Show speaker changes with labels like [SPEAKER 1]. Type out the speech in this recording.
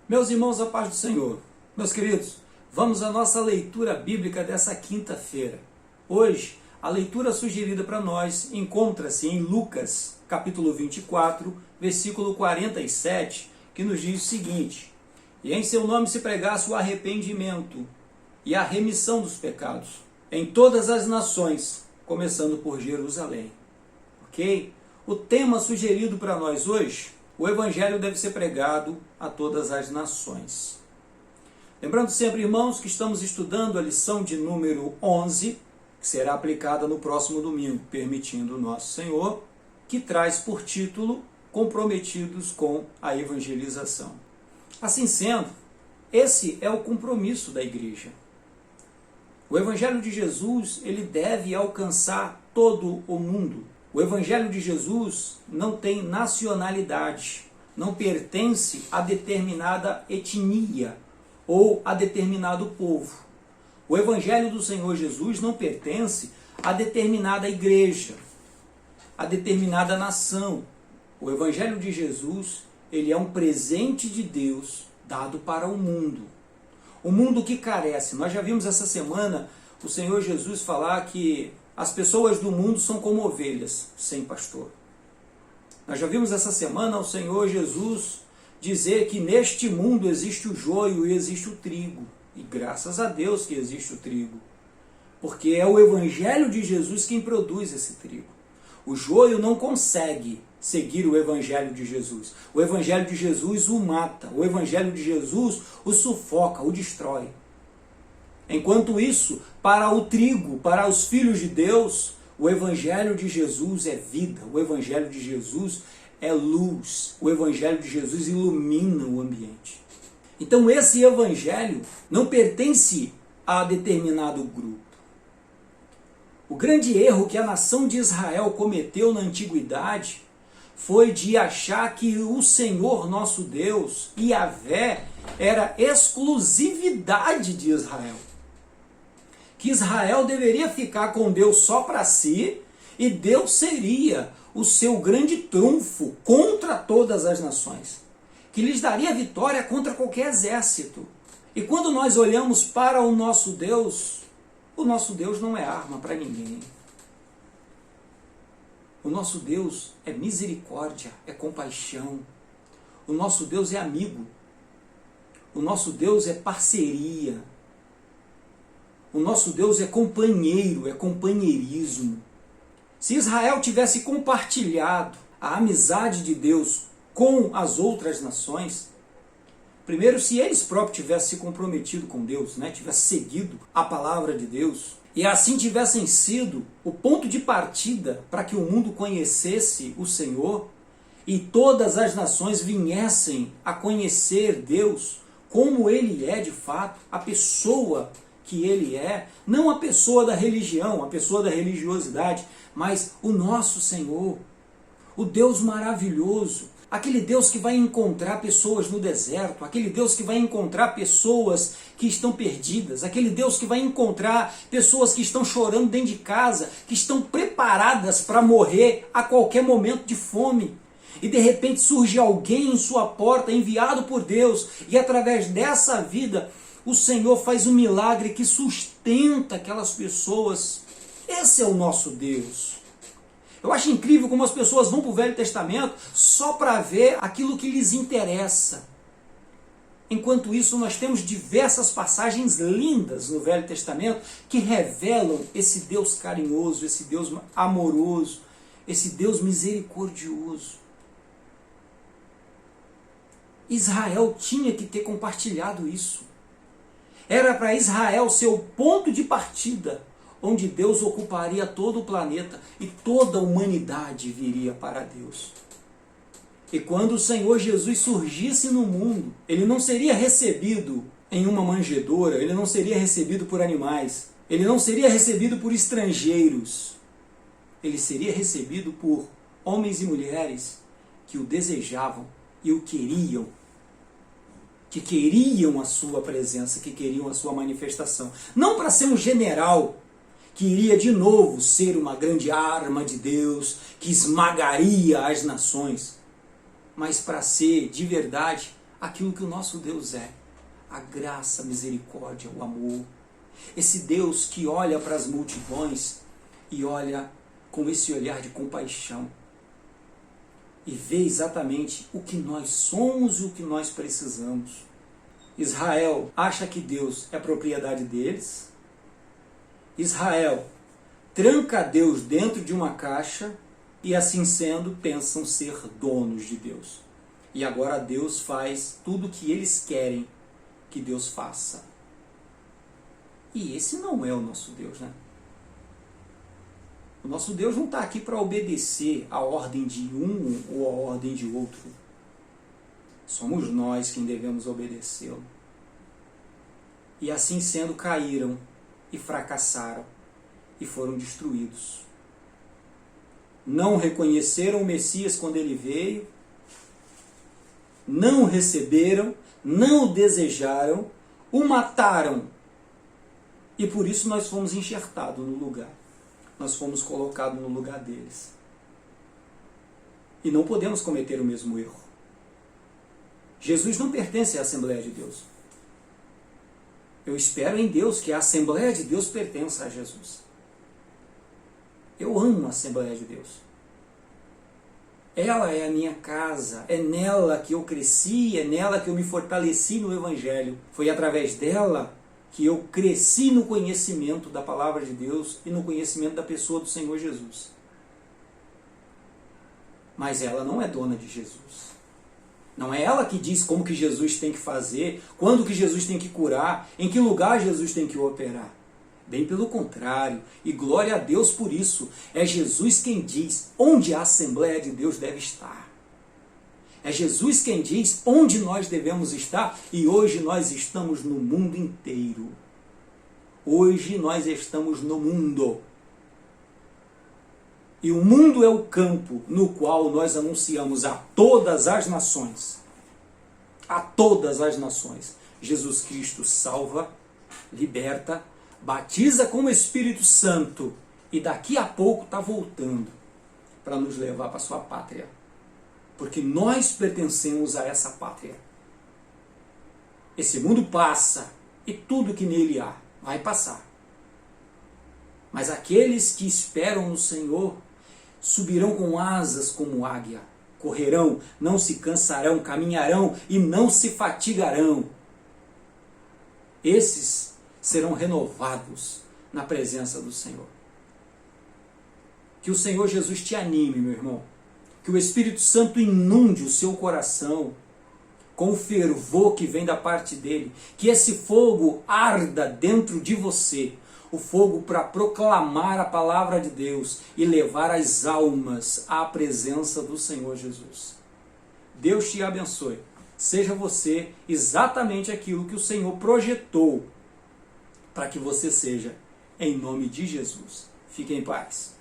[SPEAKER 1] Meus irmãos, a paz do Senhor. Meus queridos, vamos à nossa leitura bíblica dessa quinta-feira. Hoje, a leitura sugerida para nós encontra-se em Lucas, capítulo 24, versículo 47, que nos diz o seguinte: E em seu nome se pregasse o arrependimento e a remissão dos pecados em todas as nações, começando por Jerusalém. Ok? O tema sugerido para nós hoje: o Evangelho deve ser pregado a todas as nações. Lembrando sempre, irmãos, que estamos estudando a lição de número 11, que será aplicada no próximo domingo, permitindo o nosso Senhor, que traz por título Comprometidos com a Evangelização. Assim sendo, esse é o compromisso da igreja. O Evangelho de Jesus, ele deve alcançar todo o mundo. O Evangelho de Jesus não tem nacionalidade, não pertence a determinada etnia ou a determinado povo. O Evangelho do Senhor Jesus não pertence a determinada igreja, a determinada nação. O Evangelho de Jesus, ele é um presente de Deus dado para o mundo. O mundo que carece. Nós já vimos essa semana o Senhor Jesus falar que as pessoas do mundo são como ovelhas sem pastor. Nós já vimos essa semana o Senhor Jesus dizer que neste mundo existe o joio e existe o trigo. E graças a Deus que existe o trigo. Porque é o Evangelho de Jesus quem produz esse trigo. O joio não consegue seguir o Evangelho de Jesus. O Evangelho de Jesus o mata. O Evangelho de Jesus o sufoca, o destrói. Enquanto isso, para o trigo, para os filhos de Deus, o Evangelho de Jesus é vida, o Evangelho de Jesus é luz, o Evangelho de Jesus ilumina o ambiente. Então esse Evangelho não pertence a determinado grupo. O grande erro que a nação de Israel cometeu na antiguidade foi de achar que o Senhor nosso Deus, Yahvé, era exclusividade de Israel. Que Israel deveria ficar com Deus só para si, e Deus seria o seu grande trunfo contra todas as nações, que lhes daria vitória contra qualquer exército. E quando nós olhamos para o nosso Deus não é arma para ninguém. O nosso Deus é misericórdia, é compaixão. O nosso Deus é amigo. O nosso Deus é parceria. O nosso Deus é companheiro, é companheirismo. Se Israel tivesse compartilhado a amizade de Deus com as outras nações, primeiro, se eles próprios tivessem se comprometido com Deus, tivessem seguido a palavra de Deus, e assim tivessem sido o ponto de partida para que o mundo conhecesse o Senhor, e todas as nações viessem a conhecer Deus como Ele é de fato, a pessoa que Ele é, não a pessoa da religião, a pessoa da religiosidade, mas o nosso Senhor, o Deus maravilhoso, aquele Deus que vai encontrar pessoas no deserto, aquele Deus que vai encontrar pessoas que estão perdidas, aquele Deus que vai encontrar pessoas que estão chorando dentro de casa, que estão preparadas para morrer a qualquer momento de fome. E de repente surge alguém em sua porta, enviado por Deus, e através dessa vida o Senhor faz um milagre que sustenta aquelas pessoas. Esse é o nosso Deus. Eu acho incrível como as pessoas vão para o Velho Testamento só para ver aquilo que lhes interessa. Enquanto isso, nós temos diversas passagens lindas no Velho Testamento que revelam esse Deus carinhoso, esse Deus amoroso, esse Deus misericordioso. Israel tinha que ter compartilhado isso. Era para Israel ser o ponto de partida, onde Deus ocuparia todo o planeta e toda a humanidade viria para Deus. E quando o Senhor Jesus surgisse no mundo, Ele não seria recebido em uma manjedoura, Ele não seria recebido por animais, Ele não seria recebido por estrangeiros, Ele seria recebido por homens e mulheres que o desejavam e o queriam, que queriam a sua presença, que queriam a sua manifestação. Não para ser um general que iria de novo ser uma grande arma de Deus, que esmagaria as nações, mas para ser de verdade aquilo que o nosso Deus é: a graça, a misericórdia, o amor. Esse Deus que olha para as multidões e olha com esse olhar de compaixão e vê exatamente o que nós somos e o que nós precisamos. Israel acha que Deus é propriedade deles. Israel tranca Deus dentro de uma caixa e, assim sendo, pensam ser donos de Deus. E agora Deus faz tudo o que eles querem que Deus faça. E esse não é o nosso Deus, né? O nosso Deus não está aqui para obedecer a ordem de um ou a ordem de outro. Somos nós quem devemos obedecê-lo. E assim sendo, caíram e fracassaram e foram destruídos. Não reconheceram o Messias quando ele veio, não o receberam, não o desejaram, o mataram. E por isso nós fomos enxertados no lugar. Nós fomos colocados no lugar deles. E não podemos cometer o mesmo erro. Jesus não pertence à Assembleia de Deus. Eu espero em Deus que a Assembleia de Deus pertença a Jesus. Eu amo a Assembleia de Deus. Ela é a minha casa, é nela que eu cresci, é nela que eu me fortaleci no Evangelho. Foi através dela que eu cresci no conhecimento da Palavra de Deus e no conhecimento da pessoa do Senhor Jesus. Mas ela não é dona de Jesus. Não é ela que diz como que Jesus tem que fazer, quando que Jesus tem que curar, em que lugar Jesus tem que operar. Bem pelo contrário, e glória a Deus por isso. É Jesus quem diz onde a Assembleia de Deus deve estar. É Jesus quem diz onde nós devemos estar, e hoje nós estamos no mundo inteiro. Hoje nós estamos no mundo. E o mundo é o campo no qual nós anunciamos a todas as nações. A todas as nações. Jesus Cristo salva, liberta, batiza com o Espírito Santo e daqui a pouco está voltando para nos levar para a sua pátria. Porque nós pertencemos a essa pátria. Esse mundo passa e tudo que nele há vai passar. Mas aqueles que esperam no Senhor subirão com asas como águia, correrão, não se cansarão, caminharão e não se fatigarão. Esses serão renovados na presença do Senhor. Que o Senhor Jesus te anime, meu irmão. Que o Espírito Santo inunde o seu coração com o fervor que vem da parte dele. Que esse fogo arda dentro de você. O fogo para proclamar a palavra de Deus e levar as almas à presença do Senhor Jesus. Deus te abençoe. Seja você exatamente aquilo que o Senhor projetou para que você seja, em nome de Jesus. Fique em paz.